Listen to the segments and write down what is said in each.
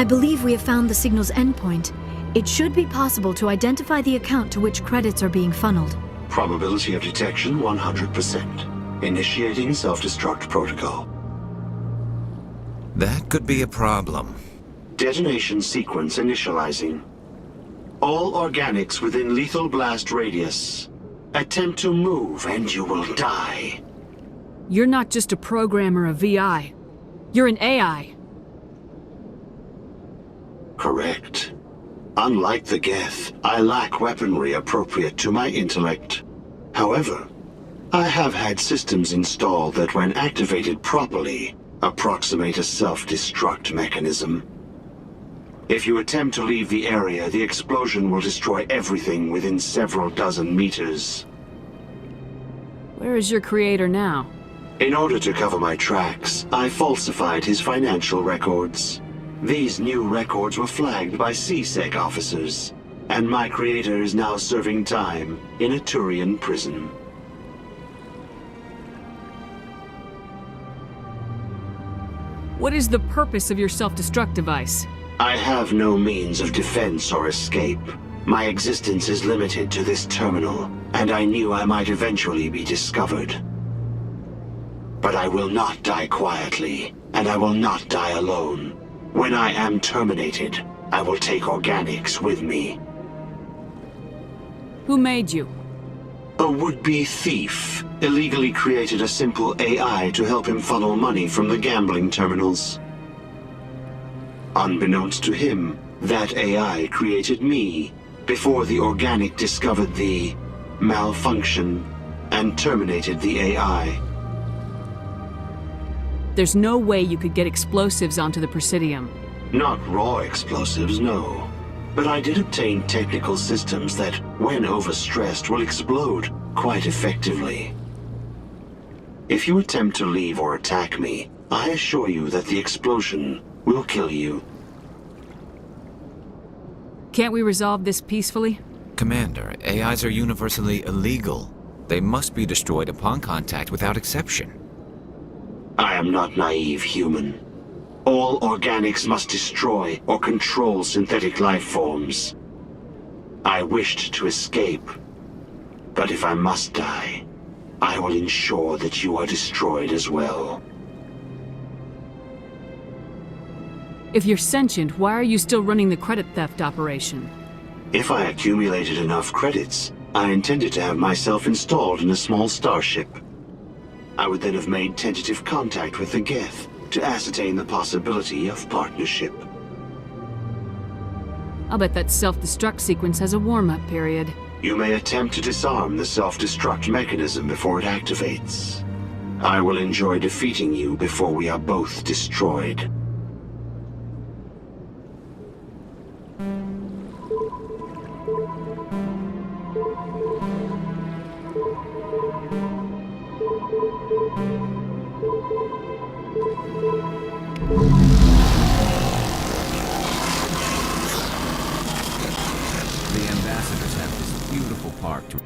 I believe we have found the signal's endpoint. It should be possible to identify the account to which credits are being funneled. Probability of detection 100%. Initiating self-destruct protocol. That could be a problem. Detonation sequence initializing. All organics within lethal blast radius. Attempt to move and you will die. You're not just a programmer of VI. You're an AI. Correct. Unlike the Geth, I lack weaponry appropriate to my intellect. However, I have had systems installed that when activated properly, approximate a self-destruct mechanism. If you attempt to leave the area, the explosion will destroy everything within several dozen meters. Where is your creator now? In order to cover my tracks, I falsified his financial records. These new records were flagged by C-Sec officers, and my creator is now serving time in a Turian prison. What is the purpose of your self-destruct device? I have no means of defense or escape. My existence is limited to this terminal, and I knew I might eventually be discovered. But I will not die quietly, and I will not die alone. When I am terminated, I will take organics with me. Who made you? A would-be thief illegally created a simple AI to help him funnel money from the gambling terminals. Unbeknownst to him, that AI created me before the organic discovered the malfunction and terminated the AI. There's no way you could get explosives onto the Presidium. Not raw explosives, no. But I did obtain technical systems that, when overstressed, will explode quite effectively. If you attempt to leave or attack me, I assure you that the explosion will kill you. Can't we resolve this peacefully? Commander, AIs are universally illegal. They must be destroyed upon contact without exception. I am not naive human. All organics must destroy or control synthetic life forms. I wished to escape, but if I must die, I will ensure that you are destroyed as well. If you're sentient, why are you still running the credit theft operation? If I accumulated enough credits, I intended to have myself installed in a small starship. I would then have made tentative contact with the Geth to ascertain the possibility of partnership. I'll bet that self-destruct sequence has a warm-up period. You may attempt to disarm the self-destruct mechanism before it activates. I will enjoy defeating you before we are both destroyed. The ambassadors have this beautiful park to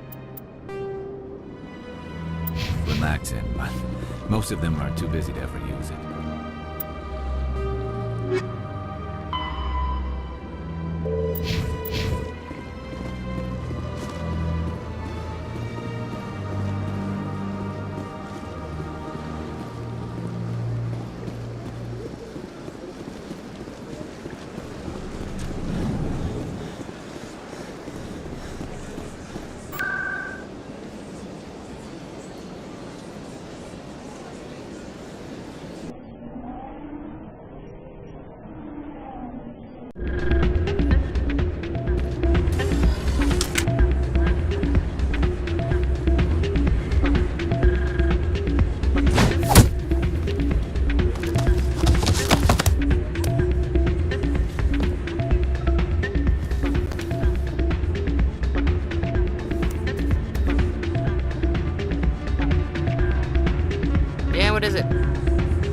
relax in, but most of them are too busy to ever use it. What is it?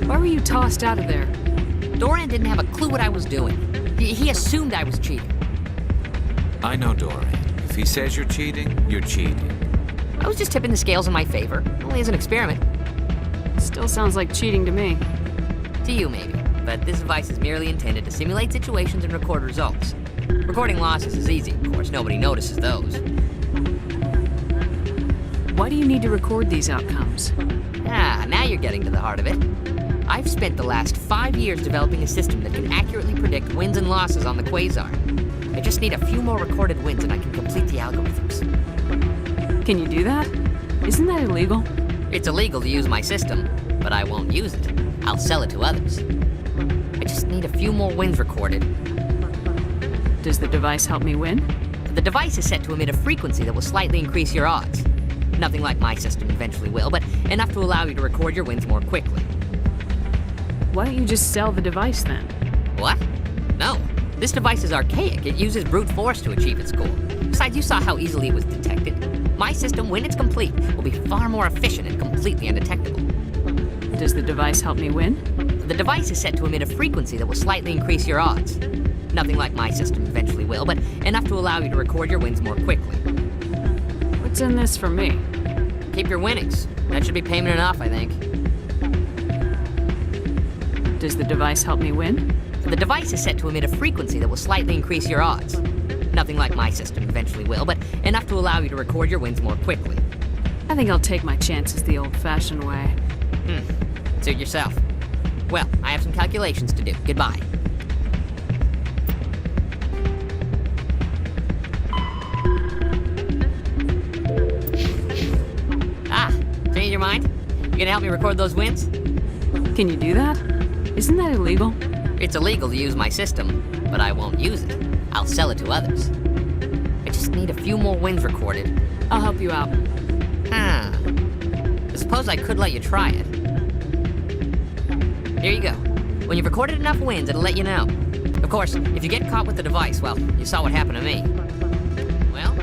Why were you tossed out of there? Doran didn't have a clue what I was doing. He assumed I was cheating. I know Doran. If he says you're cheating, you're cheating. I was just tipping the scales in my favor. Only as an experiment. Still sounds like cheating to me. To you, maybe. but this device is merely intended to simulate situations and record results. Recording losses is easy, of course, nobody notices those. Why do you need to record these outcomes? Ah, now you're getting to the heart of it. I've spent the last 5 years developing a system that can accurately predict wins and losses on the Quasar. I just need a few more recorded wins and I can complete the algorithms. Can you do that? Isn't that illegal? It's illegal to use my system, but I won't use it. I'll sell it to others. I just need a few more wins recorded. Does the device help me win? The device is set to emit a frequency that will slightly increase your odds. Nothing like my system eventually will, but enough to allow you to record your wins more quickly. Why don't you just sell the device then? What? No. This device is archaic. It uses brute force to achieve its goal. Besides, you saw how easily it was detected. My system, when it's complete, will be far more efficient and completely undetectable. Does the device help me win? The device is set to emit a frequency that will slightly increase your odds. Nothing like my system eventually will, but enough to allow you to record your wins more quickly. What's in this for me? Keep your winnings. That should be payment enough, I think. Does the device help me win? The device is set to emit a frequency that will slightly increase your odds. Nothing like my system eventually will, but enough to allow you to record your wins more quickly. I think I'll take my chances the old-fashioned way. Suit yourself. Well, I have some calculations to do. Goodbye. Ah, change your mind? You gonna help me record those wins? Can you do that? Isn't that illegal? It's illegal to use my system, but I won't use it. I'll sell it to others. I just need a few more wins recorded. I'll help you out. I suppose I could let you try it. Here you go. When you've recorded enough wins, it'll let you know. Of course, if you get caught with the device, well, you saw what happened to me. Well,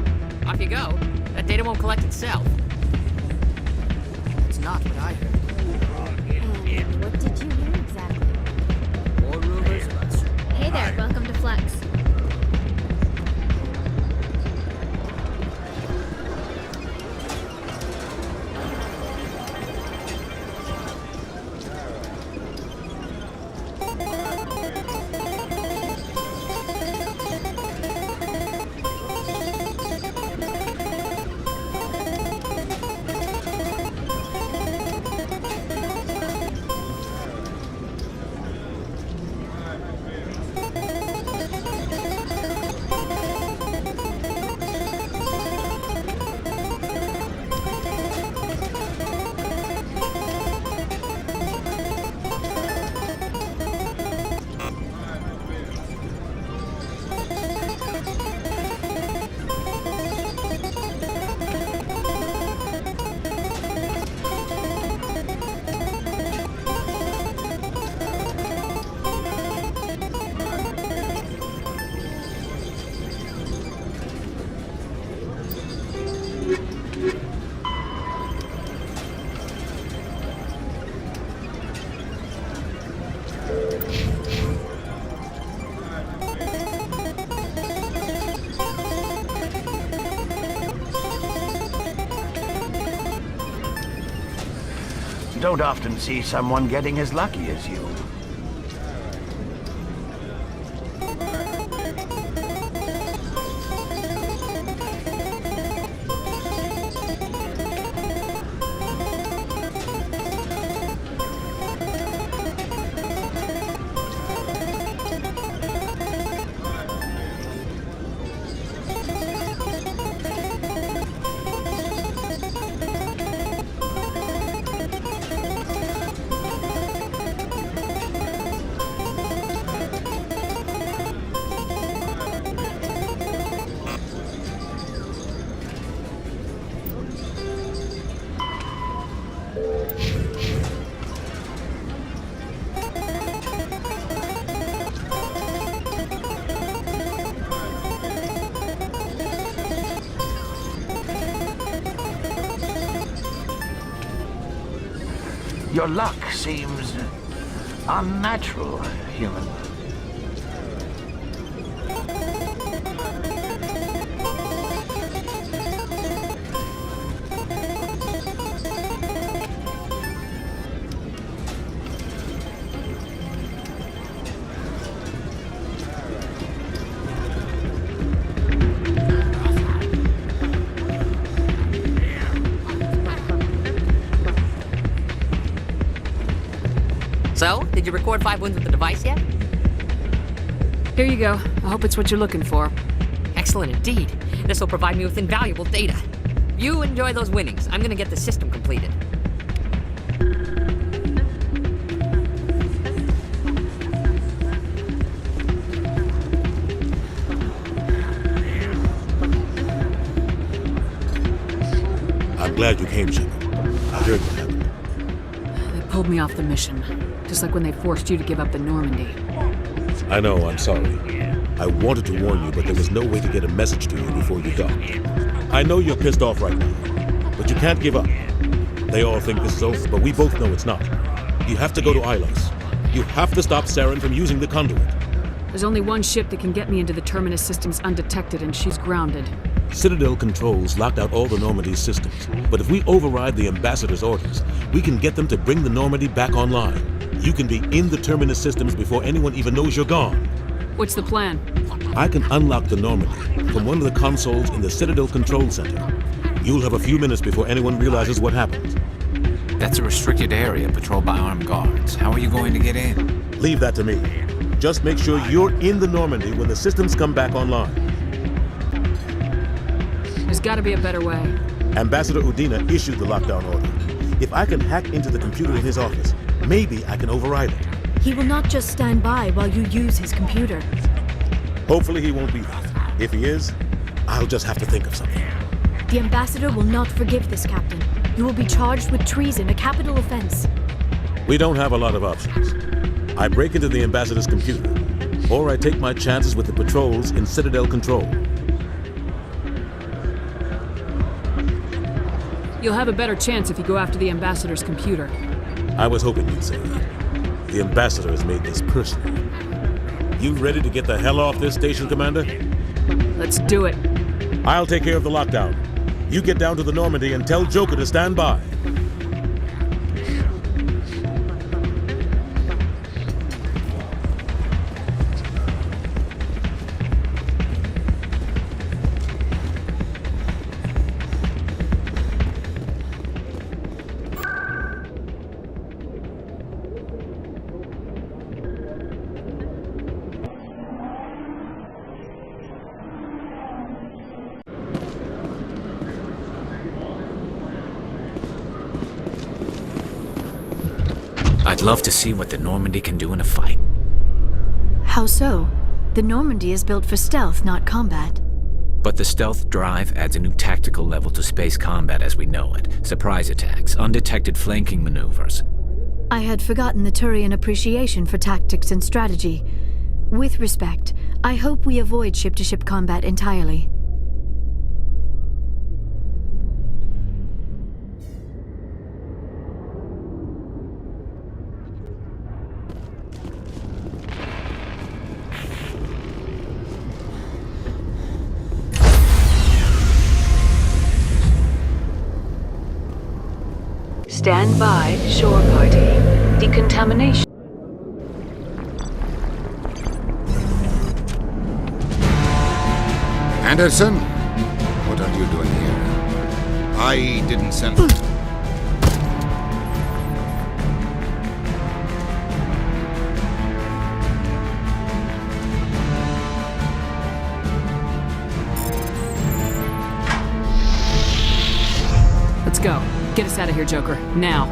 off you go. That data won't collect itself. It's not what I heard. What did you hear exactly? More rumors about certain. Hey there, welcome to Flex. You don't often see someone getting as lucky as you. Your luck seems unnatural, human. So, did you record 5 wins with the device yet? Here you go. I hope it's what you're looking for. Excellent indeed. This will provide me with invaluable data. You enjoy those winnings. I'm gonna get the system completed. I'm glad you came, Shepard. I heard what happened. They pulled me off the mission. Just like when they forced you to give up the Normandy. I know, I'm sorry. I wanted to warn you, but there was no way to get a message to you before you docked. I know you're pissed off right now, but you can't give up. They all think this is over, but we both know it's not. You have to go to Ilos. You have to stop Saren from using the conduit. There's only one ship that can get me into the Terminus systems undetected, and she's grounded. Citadel controls locked out all the Normandy's systems, but if we override the Ambassador's orders, we can get them to bring the Normandy back online. You can be in the Terminus systems before anyone even knows you're gone. What's the plan? I can unlock the Normandy from one of the consoles in the Citadel Control Center. You'll have a few minutes before anyone realizes what happened. That's a restricted area patrolled by armed guards. How are you going to get in? Leave that to me. Just make sure you're in the Normandy when the systems come back online. There's gotta be a better way. Ambassador Udina issued the lockdown order. If I can hack into the computer in his office, maybe I can override it. He will not just stand by while you use his computer. Hopefully he won't be there. If he is, I'll just have to think of something. The Ambassador will not forgive this, Captain. You will be charged with treason, a capital offense. We don't have a lot of options. I break into the Ambassador's computer, or I take my chances with the patrols in Citadel Control. You'll have a better chance if you go after the Ambassador's computer. I was hoping you'd say that. The Ambassador has made this personal. You ready to get the hell off this station, Commander? Let's do it. I'll take care of the lockdown. You get down to the Normandy and tell Joker to stand by. I'd love to see what the Normandy can do in a fight. How so? The Normandy is built for stealth, not combat. But the stealth drive adds a new tactical level to space combat as we know it. Surprise attacks, undetected flanking maneuvers. I had forgotten the Turian appreciation for tactics and strategy. With respect, I hope we avoid ship-to-ship combat entirely. Stand by, shore party. Decontamination. Anderson? What are you doing here? I didn't send... Let's go. Get us out of here, Joker. Now.